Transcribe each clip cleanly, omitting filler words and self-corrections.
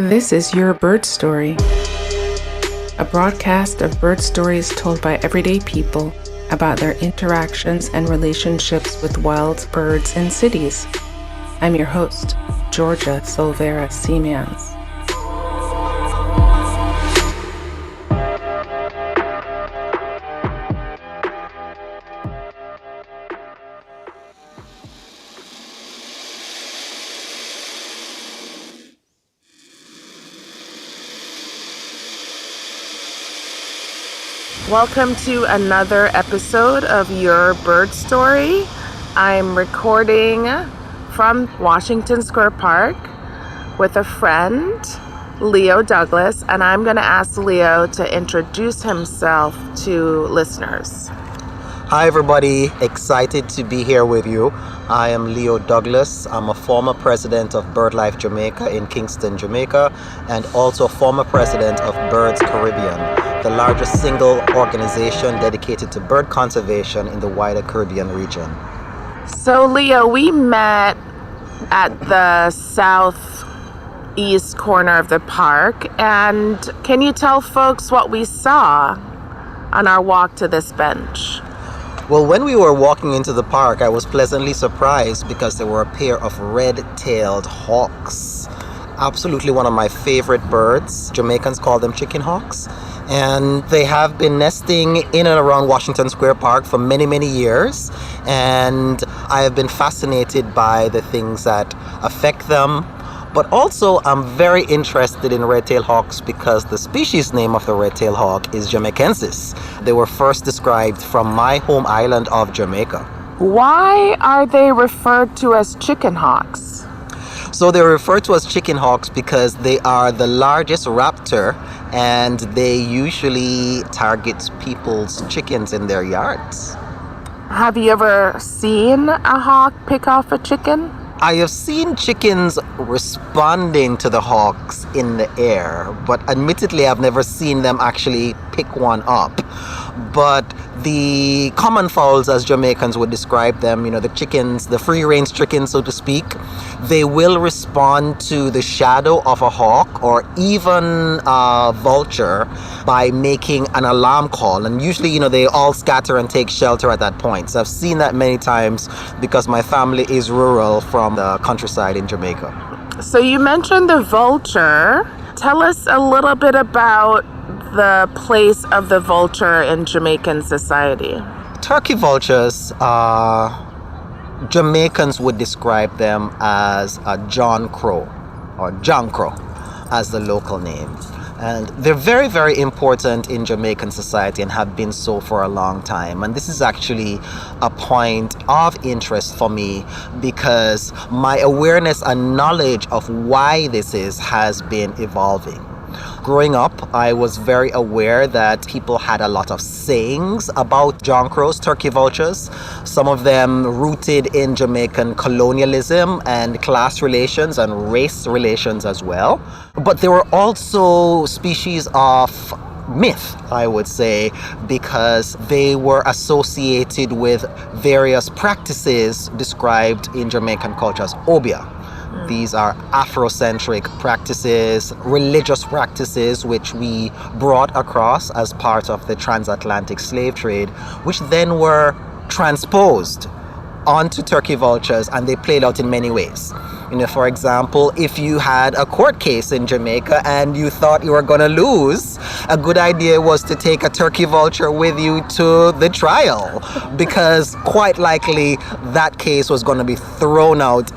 This is Your Bird Story, a broadcast of bird stories told by everyday people about their interactions and relationships with wild birds in cities. I'm your host, Georgia Silvera Seamans. Welcome to another episode of Your Bird Story. I'm recording from Washington Square Park with a friend, Leo Douglas, and I'm going to ask Leo to introduce himself to listeners. Hi everybody, excited to be here with you. I am Leo Douglas. I'm a former president of BirdLife Jamaica in Kingston, Jamaica, and also former president of Birds Caribbean, the largest single organization dedicated to bird conservation in the wider Caribbean region. So Leo, we met at the southeast corner of the park, and can you tell folks what we saw on our walk to this bench? Well, when we were walking into the park, I was pleasantly surprised because there were a pair of red-tailed hawks. Absolutely one of my favorite birds. Jamaicans call them chicken hawks. And they have been nesting in and around Washington Square Park for many, many years. And I have been fascinated by the things that affect them. But also, I'm very interested in red-tailed hawks because the species name of the red-tailed hawk is jamaicensis. They were first described from my home island of Jamaica. Why are they referred to as chicken hawks? So they're referred to as chicken hawks because they are the largest raptor and they usually target people's chickens in their yards. Have you ever seen a hawk pick off a chicken? I have seen chickens responding to the hawks in the air, but admittedly I've never seen them actually pick one up. But the common fowls, as Jamaicans would describe them, the chickens, the free-range chickens, so to speak, they will respond to the shadow of a hawk or even a vulture by making an alarm call. And usually, they all scatter and take shelter at that point. So I've seen that many times because my family is rural from the countryside in Jamaica. So you mentioned the vulture. Tell us a little bit about the place of the vulture in Jamaican society. Turkey vultures, Jamaicans would describe them as a John Crow or John Crow as the local name. And they're very, very important in Jamaican society and have been so for a long time. And this is actually a point of interest for me because my awareness and knowledge of why this is has been evolving. Growing up, I was very aware that people had a lot of sayings about John Crows, turkey vultures, some of them rooted in Jamaican colonialism and class relations and race relations as well. But there were also species of myth, I would say, because they were associated with various practices described in Jamaican culture as obia. These are Afrocentric practices, religious practices, which we brought across as part of the transatlantic slave trade, which then were transposed onto turkey vultures, and they played out in many ways. For example, if you had a court case in Jamaica and you thought you were going to lose, a good idea was to take a turkey vulture with you to the trial, because quite likely that case was going to be thrown out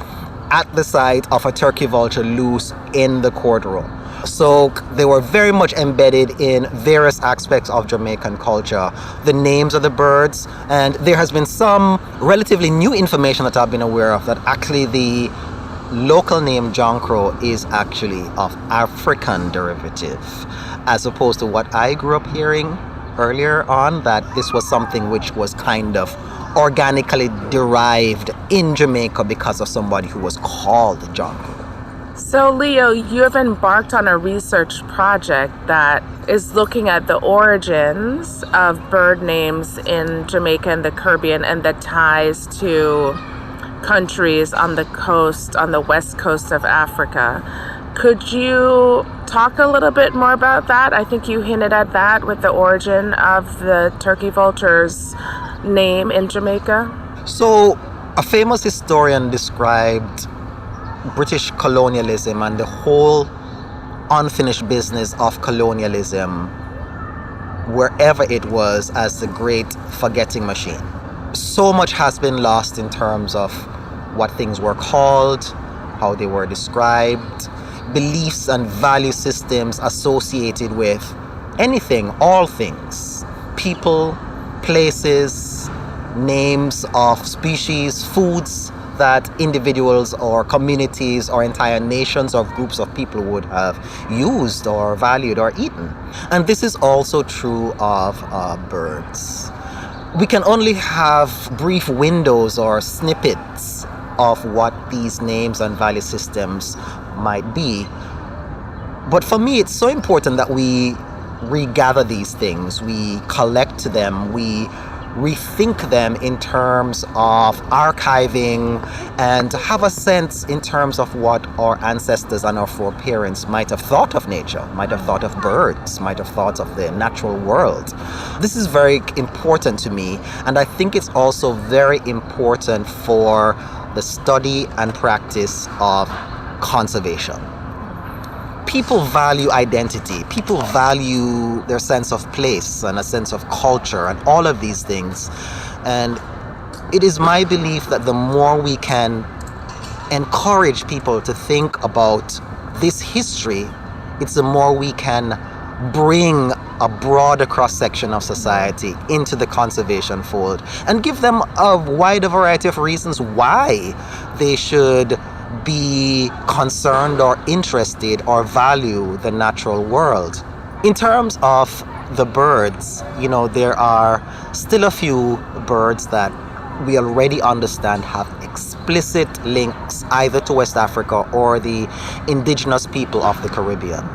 at the sight of a turkey vulture loose in the courtroom. So they were very much embedded in various aspects of Jamaican culture, the names of the birds, and there has been some relatively new information that I've been aware of that actually the local name John Crow is actually of African derivative, as opposed to what I grew up hearing earlier on, that this was something which was kind of organically derived in Jamaica because of somebody who was called John Crow. So Leo, you have embarked on a research project that is looking at the origins of bird names in Jamaica and the Caribbean and the ties to countries on the coast, on the west coast of Africa. Could you talk a little bit more about that? I think you hinted at that with the origin of the turkey vulture's name in Jamaica. So, a famous historian described British colonialism and the whole unfinished business of colonialism, wherever it was, as the great forgetting machine. So much has been lost in terms of what things were called, how they were described, beliefs and value systems associated with anything, all things, people, places, names of species, foods that individuals or communities or entire nations or groups of people would have used or valued or eaten. And this is also true of birds. We can only have brief windows or snippets of what these names and value systems might be. But for me, it's so important that we regather these things, we collect them, we rethink them in terms of archiving and have a sense in terms of what our ancestors and our foreparents might have thought of nature, might have thought of birds, might have thought of the natural world. This is very important to me, and I think it's also very important for the study and practice of conservation. People value identity. People value their sense of place and a sense of culture and all of these things. And it is my belief that the more we can encourage people to think about this history, it's the more we can bring a broader cross-section of society into the conservation fold and give them a wider variety of reasons why they should be concerned or interested or value the natural world. In terms of the birds, there are still a few birds that we already understand have explicit links either to West Africa or the indigenous people of the Caribbean.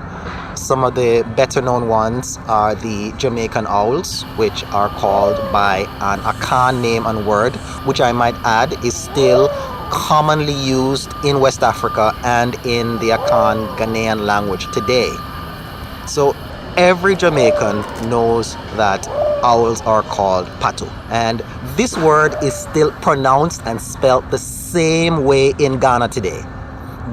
Some of the better known ones are the Jamaican owls, which are called by an Akan name and word, which I might add is still commonly used in West Africa and in the Akan Ghanaian language today. So every Jamaican knows that owls are called patu. And this word is still pronounced and spelled the same way in Ghana today.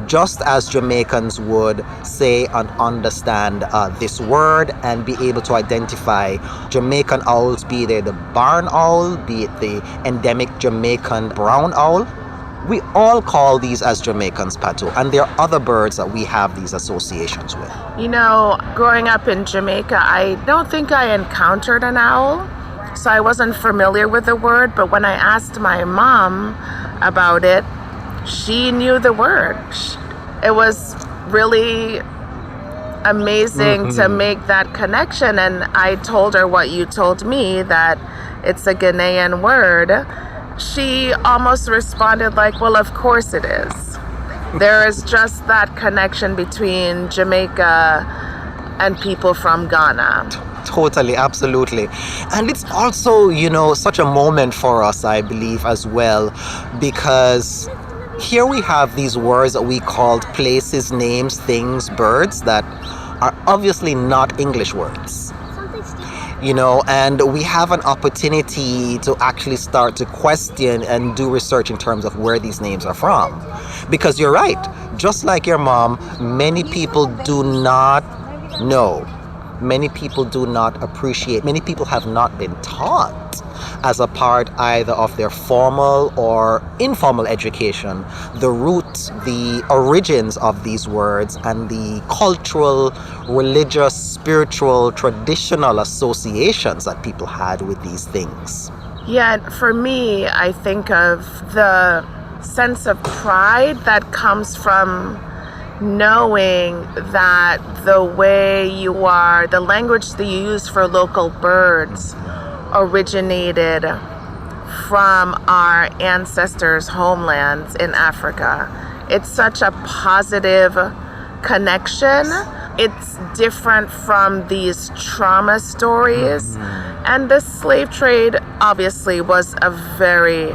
Just as Jamaicans would say and understand this word and be able to identify Jamaican owls, be they the barn owl, be it the endemic Jamaican brown owl, we all call these as Jamaicans patu, and there are other birds that we have these associations with. Growing up in Jamaica, I don't think I encountered an owl, so I wasn't familiar with the word, but when I asked my mom about it, she knew the word. It was really amazing to make that connection, and I told her what you told me, that it's a Ghanaian word. She almost responded like, well, of course it is. There is just that connection between Jamaica and people from Ghana. Totally, absolutely. And it's also, such a moment for us, I believe, as well, because here we have these words that we called places, names, things, birds that are obviously not English words. And we have an opportunity to actually start to question and do research in terms of where these names are from. Because you're right, just like your mom, many people do not know. Many people do not appreciate. Many people have not been taught as a part either of their formal or informal education the roots, the origins of these words and the cultural, religious, spiritual, traditional associations that people had with these things. Yeah, for me, I think of the sense of pride that comes from knowing that the way you are, the language that you use for local birds originated from our ancestors' homelands in Africa. It's such a positive connection. It's different from these trauma stories. And the slave trade obviously was a very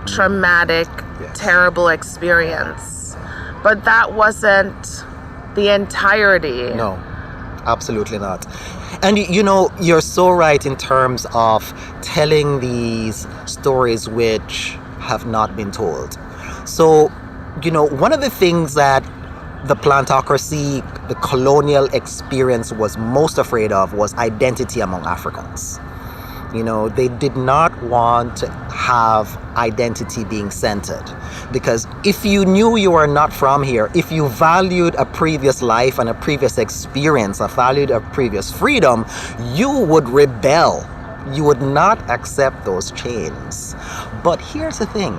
traumatic, terrible experience. But that wasn't the entirety. No, absolutely not. And you're so right in terms of telling these stories which have not been told. So, one of the things that the plantocracy, the colonial experience was most afraid of was identity among Africans. They did not want to have identity being centered, because if you knew you were not from here, if you valued a previous life and a previous experience, or valued a previous freedom, you would rebel. You would not accept those chains. But here's the thing.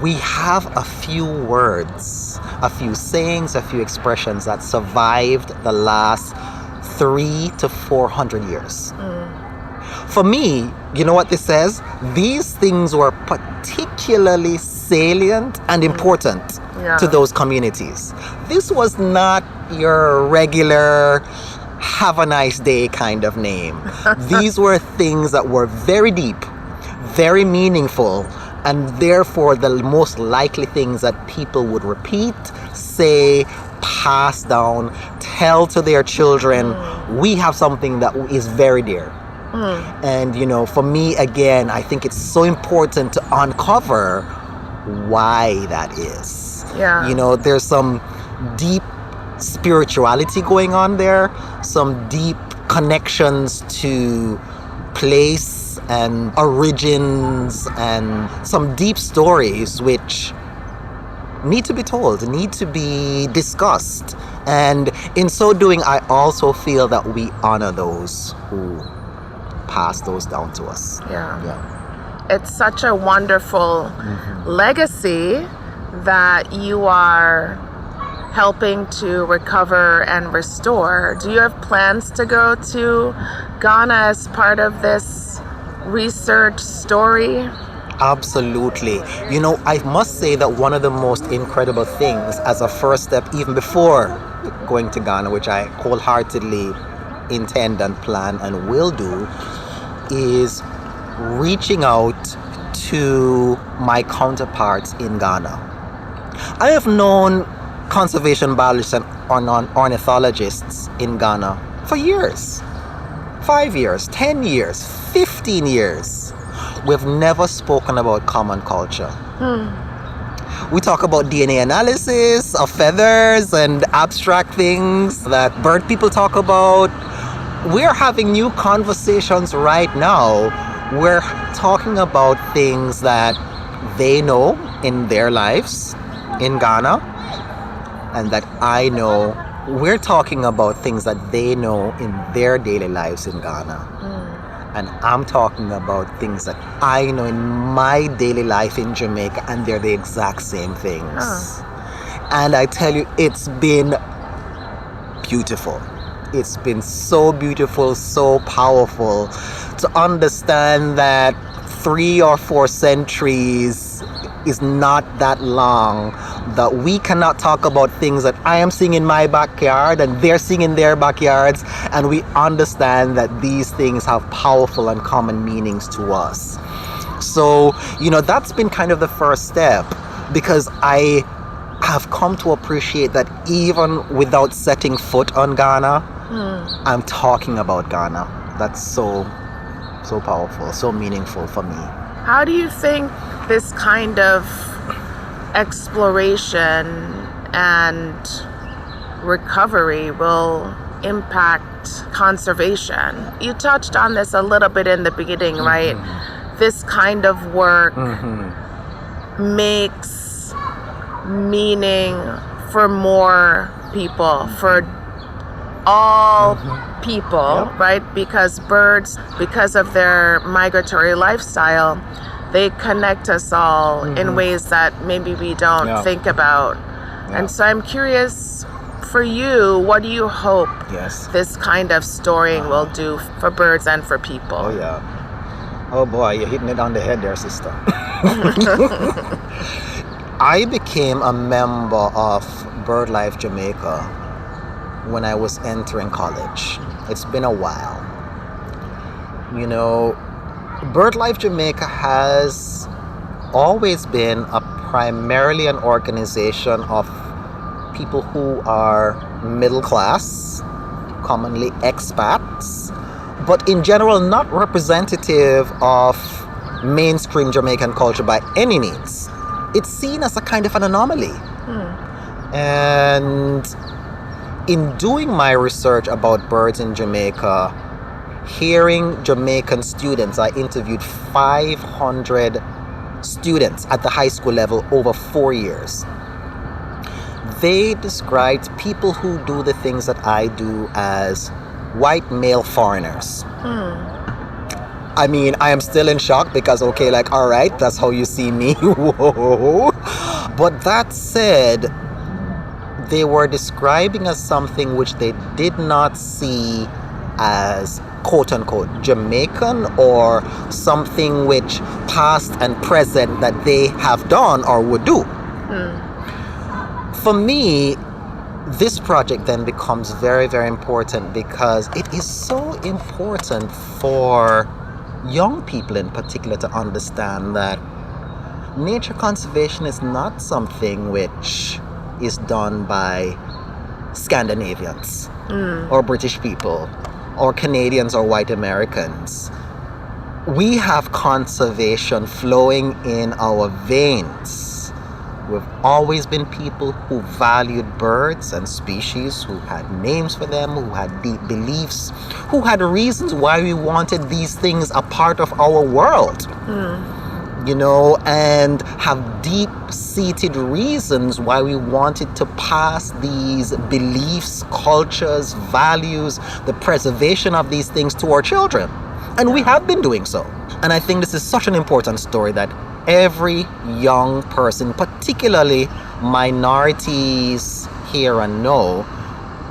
We have a few words, a few sayings, a few expressions that survived the last 300 to 400 years. For me, you know what this says? These things were particularly salient and important to those communities. This was not your regular have a nice day kind of name. These were things that were very deep, very meaningful, and therefore the most likely things that people would repeat, say, pass down, tell to their children. We have something that is very dear. And for me, again, I think it's so important to uncover why that is. There's some deep spirituality going on there, some deep connections to place and origins, and some deep stories which need to be told, need to be discussed. And in so doing, I also feel that we honor those who pass those down to us. It's such a wonderful legacy that you are helping to recover and restore. Do you have plans to go to Ghana as part of this research story? Absolutely. I must say that one of the most incredible things as a first step, even before going to Ghana, which I wholeheartedly intend and plan and will do, is reaching out to my counterparts in Ghana. I have known conservation biologists and ornithologists in Ghana for years. 5 years, 10 years, 15 years. We've never spoken about common culture. We talk about DNA analysis of feathers and abstract things that bird people talk about. We're having new conversations right now. We're talking about things that they know in their lives in Ghana, and that I know. We're talking about things that they know in their daily lives in Ghana. And I'm talking about things that I know in my daily life in Jamaica, and they're the exact same things. And I tell you, it's been beautiful. It's been so beautiful, so powerful to understand that 3 or 4 centuries is not that long, that we cannot talk about things that I am seeing in my backyard and they're seeing in their backyards, and we understand that these things have powerful and common meanings to us. So, that's been kind of the first step, because I have come to appreciate that even without setting foot on Ghana, I'm talking about Ghana. That's so powerful, so meaningful for me. How do you think this kind of exploration and recovery will impact conservation? You touched on this a little bit in the beginning, right? This kind of work makes meaning for more people, for all people, right? Because birds, because of their migratory lifestyle, they connect us all in ways that maybe we don't think about. And so I'm curious, for you, what do you hope this kind of storying will do for birds and for people? Oh boy, you're hitting it on the head there, sister. I became a member of BirdLife Jamaica when I was entering college. It's been a while. BirdLife Jamaica has always been primarily an organization of people who are middle class, commonly expats, but in general not representative of mainstream Jamaican culture by any means. It's seen as a kind of an anomaly. And in doing my research about birds in Jamaica, hearing Jamaican students, I interviewed 500 students at the high school level over 4 years. They described people who do the things that I do as white male foreigners. I mean, I am still in shock because, okay, like, all right, that's how you see me. Whoa. But that said, they were describing as something which they did not see as quote unquote Jamaican or something which past and present that they have done or would do. For me, this project then becomes very, very important because it is so important for young people in particular to understand that nature conservation is not something which is done by Scandinavians or British people or Canadians or white Americans. We have conservation flowing in our veins. We've always been people who valued birds and species, who had names for them, who had deep beliefs, who had reasons why we wanted these things a part of our world. You know, and have deep-seated reasons why we wanted to pass these beliefs, cultures, values, the preservation of these things to our children. And we have been doing so. And I think this is such an important story that every young person, particularly minorities, hear and know,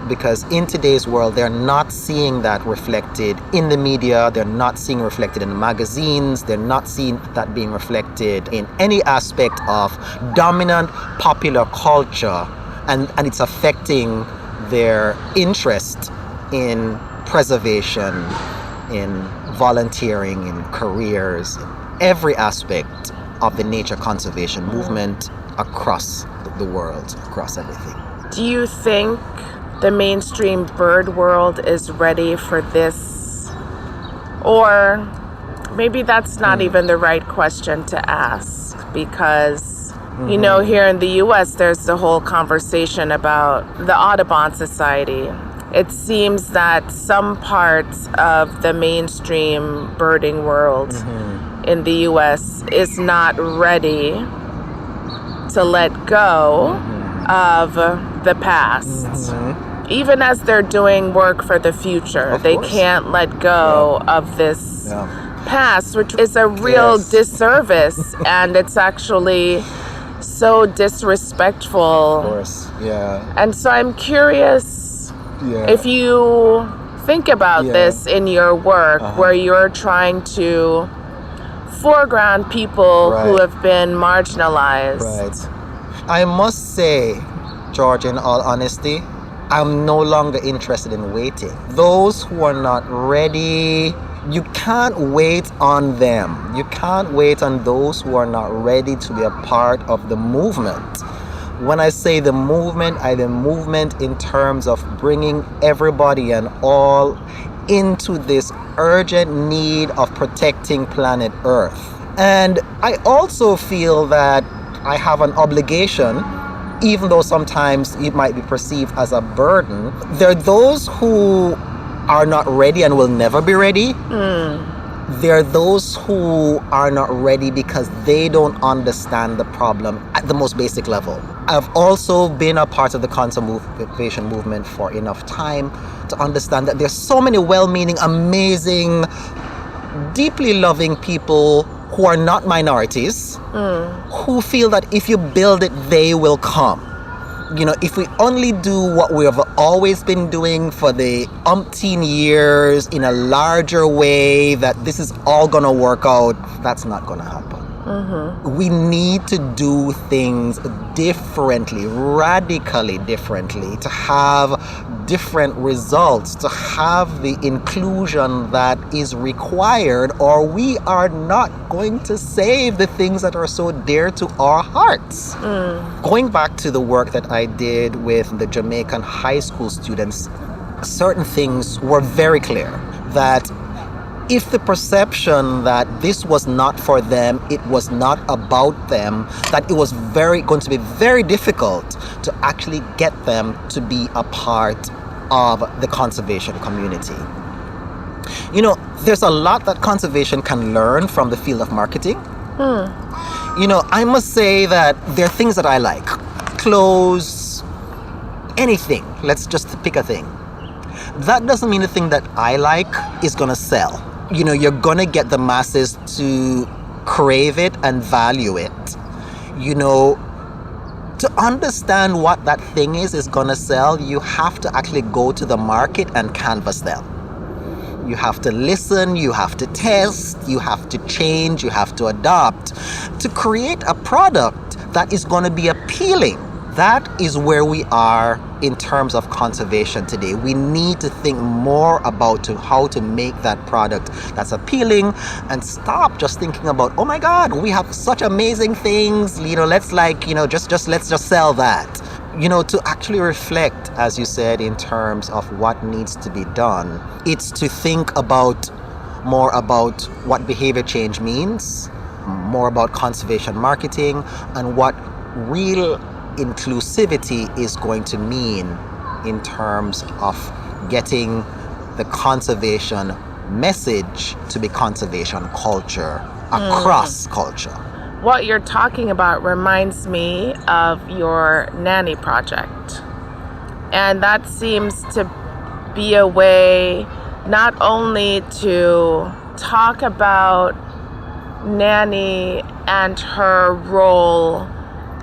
because in today's world, they're not seeing that reflected in the media, they're not seeing reflected in the magazines, they're not seeing that being reflected in any aspect of dominant popular culture, and it's affecting their interest in preservation, in volunteering, in careers, in every aspect of the nature conservation movement across the world, across everything. Do you think the mainstream bird world is ready for this? Or maybe that's not even the right question to ask, because, you know, here in the US, there's the whole conversation about the Audubon Society. It seems that some parts of the mainstream birding world in the US is not ready to let go of the past. Even as they're doing work for the future, they can't let go of this past, which is a real disservice, and it's actually so disrespectful. Of course, And so I'm curious if you think about this in your work, where you're trying to foreground people who have been marginalized. I must say, George, in all honesty, I'm no longer interested in waiting. Those who are not ready, you can't wait on them. You can't wait on those who are not ready to be a part of the movement. When I say the movement, I the movement in terms of bringing everybody and all into this urgent need of protecting planet Earth. And I also feel that I have an obligation, even though sometimes it might be perceived as a burden. There are those who are not ready and will never be ready. There are those who are not ready because they don't understand the problem at the most basic level. I've also been a part of the conservation movement for enough time to understand that there's so many well-meaning, amazing, deeply loving people who are not minorities, who feel that if you build it, they will come. You know, if we only do what we have always been doing for the umpteen years in a larger way, that this is all gonna work out, that's not gonna happen. We need to do things differently, radically differently, to have different results, to have the inclusion that is required, or we are not going to save the things that are so dear to our hearts. Going back to the work that I did with the Jamaican high school students, certain things were very clear. That if the perception that this was not for them, it was not about them, that it was going to be very difficult to actually get them to be a part of the conservation community. You know, there's a lot that conservation can learn from the field of marketing. You know, I must say that there are things that I like. Clothes, anything. Let's just pick a thing. That doesn't mean the thing that I like is going to sell. You know, you're going to get the masses to crave it and value it. You know, to understand what that thing is going to sell, you have to actually go to the market and canvass them. You have to listen, you have to test, you have to change, you have to adopt to create a product that is going to be appealing. That is where we are in terms of conservation today. We need to think more about how to make that product that's appealing and stop just thinking about, oh my God, we have such amazing things, you know, let's just sell that. You know, to actually reflect, as you said, in terms of what needs to be done. It's to think more about what behavior change means, more about conservation marketing, and what real inclusivity is going to mean in terms of getting the conservation message to be conservation culture across culture. What you're talking about reminds me of your nanny project. And that seems to be a way not only to talk about Nanny and her role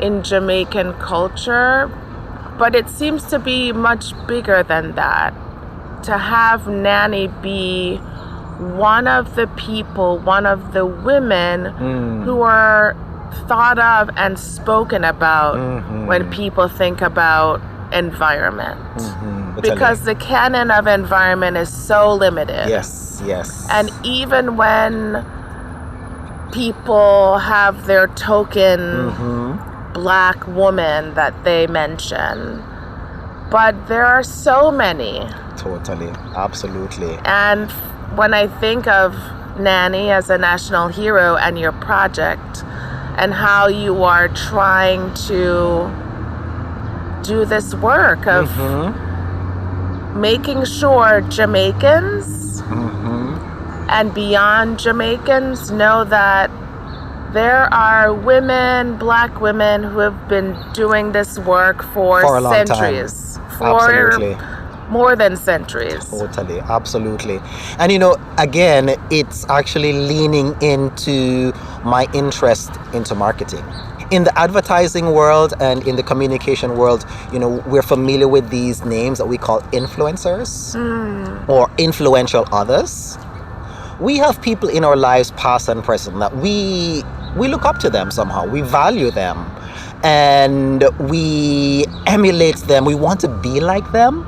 in Jamaican culture, but it seems to be much bigger than that. To have Nanny be one of the people, one of the women who are thought of and spoken about when people think about environment. Because the canon of environment is so limited. Yes. And even when people have their token Black woman that they mention, but there are so many. Totally, absolutely. And when I think of Nanny as a national hero and your project and how you are trying to do this work of making sure Jamaicans and beyond Jamaicans know that there are women, Black women, who have been doing this work for a long centuries. time. Absolutely. More than centuries. Totally, absolutely. And you know, again, it's actually leaning into my interest into marketing. In the advertising world and in the communication world, you know, we're familiar with these names that we call influencers or influential others. We have people in our lives, past and present, that we look up to them somehow. We value them and we emulate them. We want to be like them.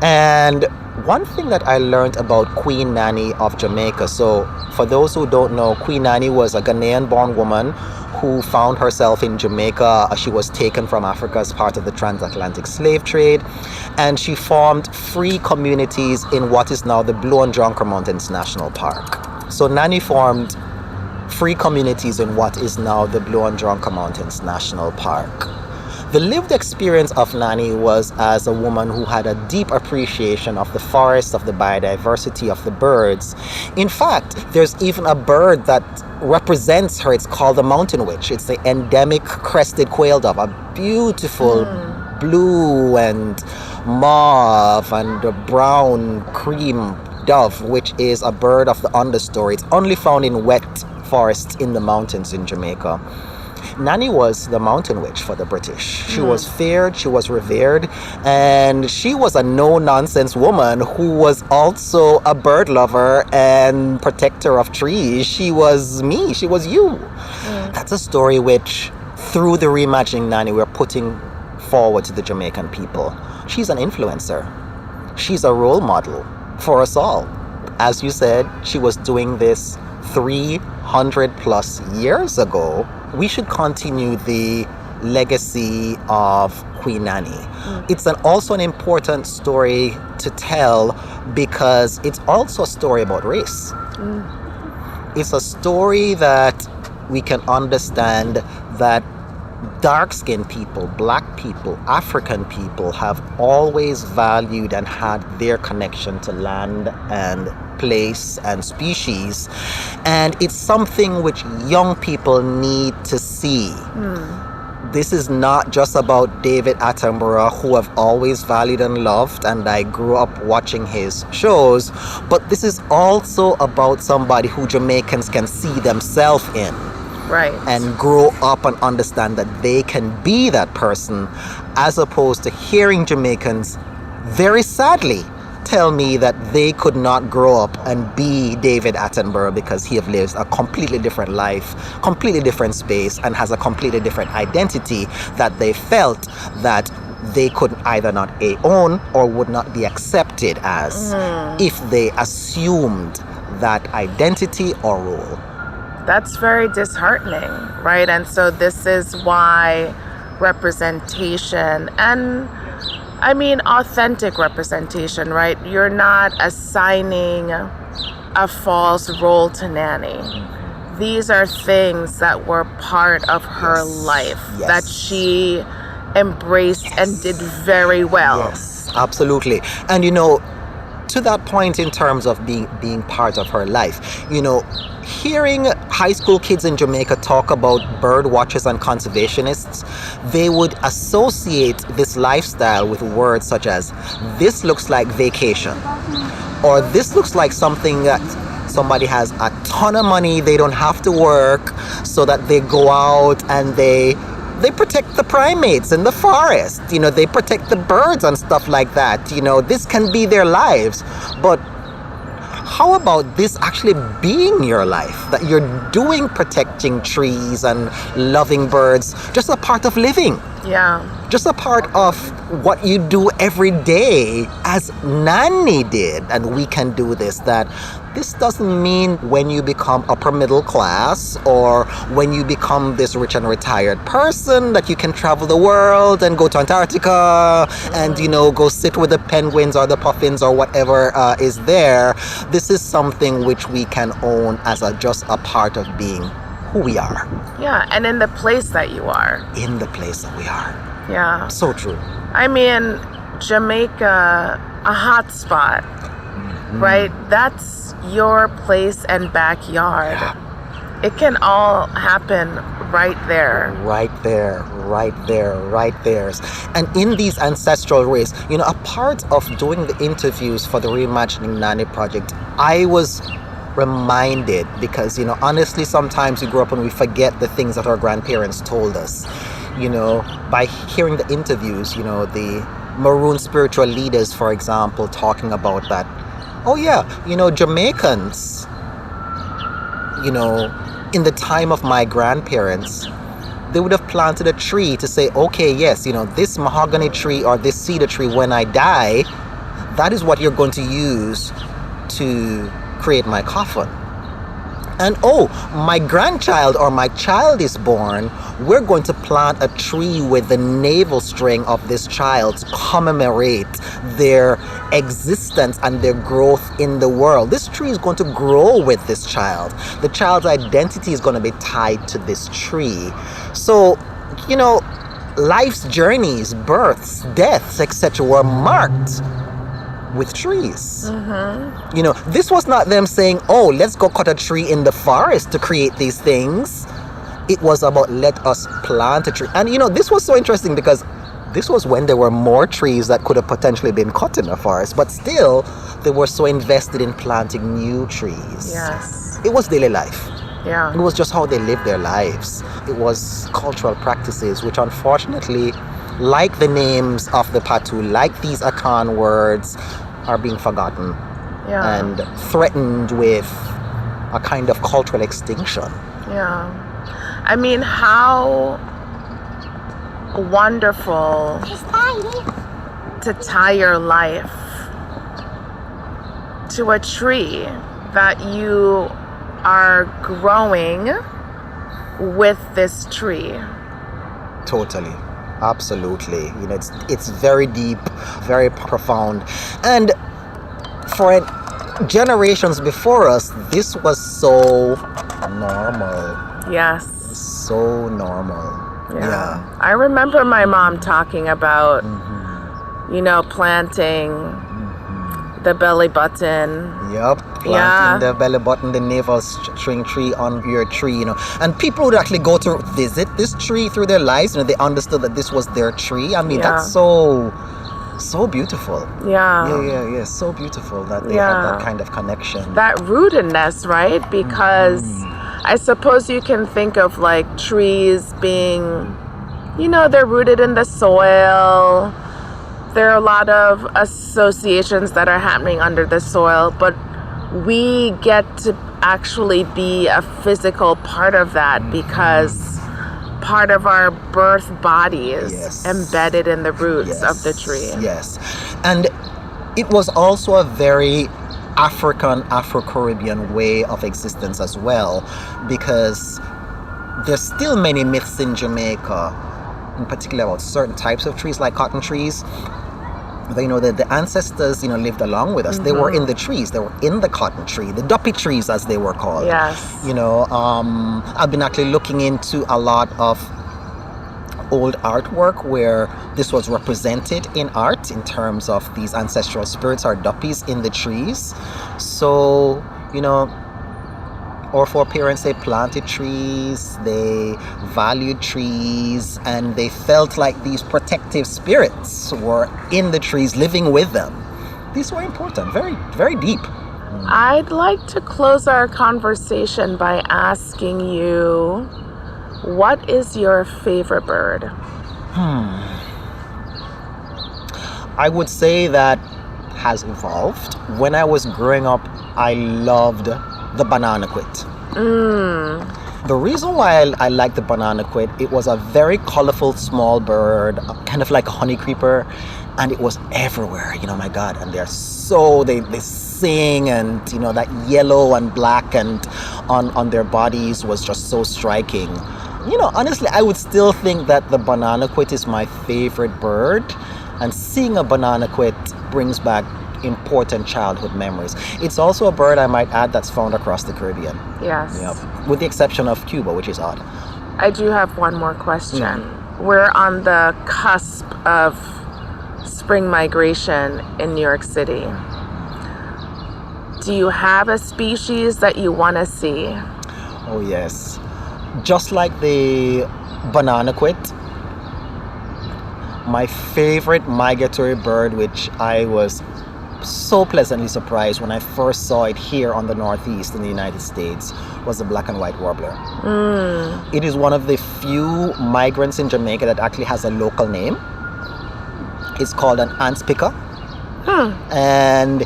And one thing that I learned about Queen Nanny of Jamaica, so for those who don't know, Queen Nanny was a Ghanaian-born woman who found herself in Jamaica. She was taken from Africa as part of the transatlantic slave trade, and she formed free communities in what is now the Blue and Jonker Mountains National Park. So Nanny formed free communities in what is now the Blue and Jonker Mountains National Park. The lived experience of Nanny was as a woman who had a deep appreciation of the forest, of the biodiversity, of the birds. In fact, there's even a bird that represents her. It's called the mountain witch. It's the endemic crested quail dove, a beautiful blue and mauve and brown cream dove, which is a bird of the understory. It's only found in wet forests in the mountains in Jamaica. Nanny was the mountain witch for the British. She was feared, she was revered, and she was a no-nonsense woman who was also a bird lover and protector of trees. She was me, she was you. That's a story which, through the reimagining Nanny, we're putting forward to the Jamaican people. She's an influencer. She's a role model for us all. As you said, she was doing this 300 plus years ago. We should continue the legacy of Queen Nanny. It's also an important story to tell because it's also a story about race. It's a story that we can understand that dark-skinned people, black people, African people have always valued and had their connection to land and place and species. And it's something which young people need to see. This is not just about David Attenborough, who I've always valued and loved, and I grew up watching his shows, but this is also about somebody who Jamaicans can see themselves in. Right. And grow up and understand that they can be that person, as opposed to hearing Jamaicans very sadly tell me that they could not grow up and be David Attenborough because he lives a completely different life, completely different space, and has a completely different identity that they felt that they could either not own or would not be accepted as if they assumed that identity or role. That's very disheartening, right? And so this is why representation, and I mean authentic representation, right? You're not assigning a false role to Nanny. These are things that were part of her life that she embraced and did very well. Yes, absolutely. And to that point in terms of being part of her life, hearing high school kids in Jamaica talk about bird watchers and conservationists, they would associate this lifestyle with words such as, this looks like vacation, or this looks like something that somebody has a ton of money, they don't have to work, so that they go out and they protect the primates in the forest. They protect the birds and stuff like that. This can be their lives. But how about this actually being your life? That you're doing protecting trees and loving birds, just a part of living. Yeah. Just a part of what you do every day, as Nanny did. And we can do this. That this doesn't mean when you become upper middle class or when you become this rich and retired person that you can travel the world and go to Antarctica and, go sit with the penguins or the puffins or whatever is there. This is something which we can own as just a part of being who we are. Yeah, and in the place that you are. In the place that we are. Yeah. So true. I mean, Jamaica, a hot spot, right? That's your place and backyard. Yeah. It can all happen right there. Right there. And in these ancestral ways, a part of doing the interviews for the Reimagining Nanny project, I was reminded because, honestly, sometimes we grow up and we forget the things that our grandparents told us. By hearing the interviews, the Maroon spiritual leaders, for example, talking about that. Oh yeah, Jamaicans, in the time of my grandparents, they would have planted a tree to say, okay, yes, this mahogany tree or this cedar tree, when I die, that is what you're going to use to create my coffin. And my grandchild or my child is born, we're going to plant a tree with the navel string of this child to commemorate their existence and their growth in the world. This tree is going to grow with this child. The child's identity is going to be tied to this tree. So, life's journeys, births, deaths, etc. were marked with trees. This was not them saying, let's go cut a tree in the forest to create these things. It was about, let us plant a tree. And this was so interesting because this was when there were more trees that could have potentially been cut in the forest, but still they were so invested in planting new trees. Yes. It was daily life. Yeah. It was just how they lived their lives. It was cultural practices, which unfortunately, like the names of the Patu, like these Akan words, are being forgotten and threatened with a kind of cultural extinction. Yeah. I mean, how wonderful to tie your life to a tree that you are growing with this tree. Totally. Absolutely. You know, it's very deep, very profound. And for generations before us, this was so normal. Yes. So normal. Yeah. I remember my mom talking about, planting the belly button. Yep. Planting the belly button, the navel string tree on your tree, And people would actually go to visit this tree through their lives. They understood that this was their tree. I mean, that's so beautiful. Yeah. So beautiful that they had that kind of connection. That rootedness, right? Because I suppose you can think of like trees being, they're rooted in the soil. There are a lot of associations that are happening under the soil, but we get to actually be a physical part of that because part of our birth body is embedded in the roots of the tree. Yes. And it was also a very African, Afro-Caribbean way of existence as well, because there's still many myths in Jamaica, in particular about certain types of trees like cotton trees. That the ancestors, lived along with us. They were in the trees. They were in the cotton tree, the duppy trees as they were called. Yes. I've been actually looking into a lot of old artwork where this was represented in art in terms of these ancestral spirits or duppies in the trees. So, our foreparents, they planted trees, they valued trees, and they felt like these protective spirits were in the trees living with them. These were important, very, very deep. I'd like to close our conversation by asking you, what is your favorite bird? I would say that has evolved. When I was growing up, I loved the banana quit. The reason why I like the banana quit, it was a very colorful small bird, kind of like a honey creeper, and it was everywhere, my God. And they're they sing, and that yellow and black and on their bodies was just so striking. Honestly, I would still think that the banana quit is my favorite bird, and seeing a banana quit brings back important childhood memories. It's also a bird, I might add, that's found across the Caribbean. Yes. With the exception of Cuba, which is odd. I do have one more question. We're on the cusp of spring migration in New York City. Do you have a species that you want to see? Oh, yes. Just like the banana quit, my favorite migratory bird, which I was so pleasantly surprised when I first saw it here on the Northeast in the United States, was the black and white warbler. It is one of the few migrants in Jamaica that actually has a local name. It's called an ants picker. And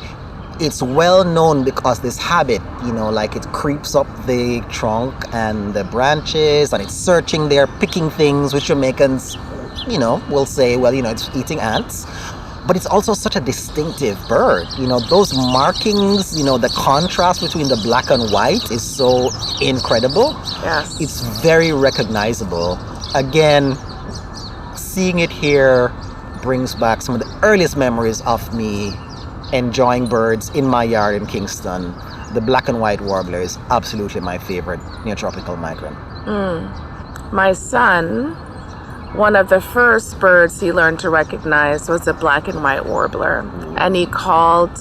it's well known because this habit, like it creeps up the trunk and the branches, and it's searching there, picking things, which Jamaicans, will say, well, it's eating ants. But it's also such a distinctive bird. Those markings, the contrast between the black and white is so incredible. Yes. It's very recognizable. Again, seeing it here brings back some of the earliest memories of me enjoying birds in my yard in Kingston. The black and white warbler is absolutely my favorite neotropical migrant. My son, one of the first birds he learned to recognize was a black and white warbler, and he called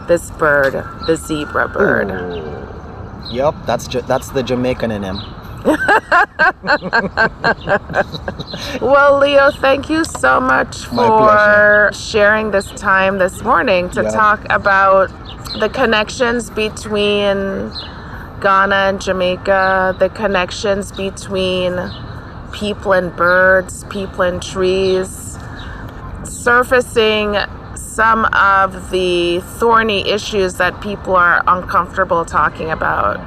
this bird the zebra bird. Ooh. Yep, that's the Jamaican in him. Well, Leo, thank you so much for sharing this time this morning to talk about the connections between Ghana and Jamaica, the connections between people and birds, people and trees, surfacing some of the thorny issues that people are uncomfortable talking about,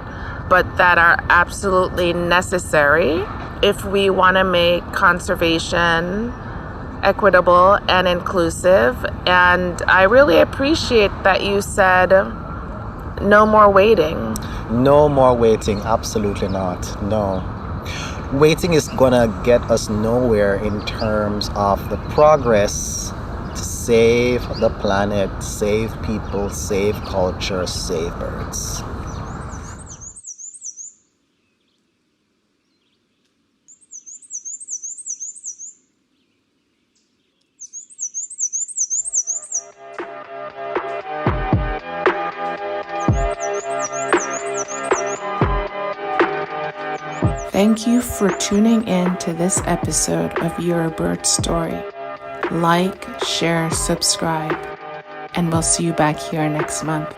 but that are absolutely necessary if we want to make conservation equitable and inclusive. And I really appreciate that you said no more waiting. No more waiting, absolutely not. No. Waiting is gonna get us nowhere in terms of the progress to save the planet, save people, save culture, save birds. Thank you for tuning in to this episode of Your Bird Story. Like, share, subscribe, and we'll see you back here next month.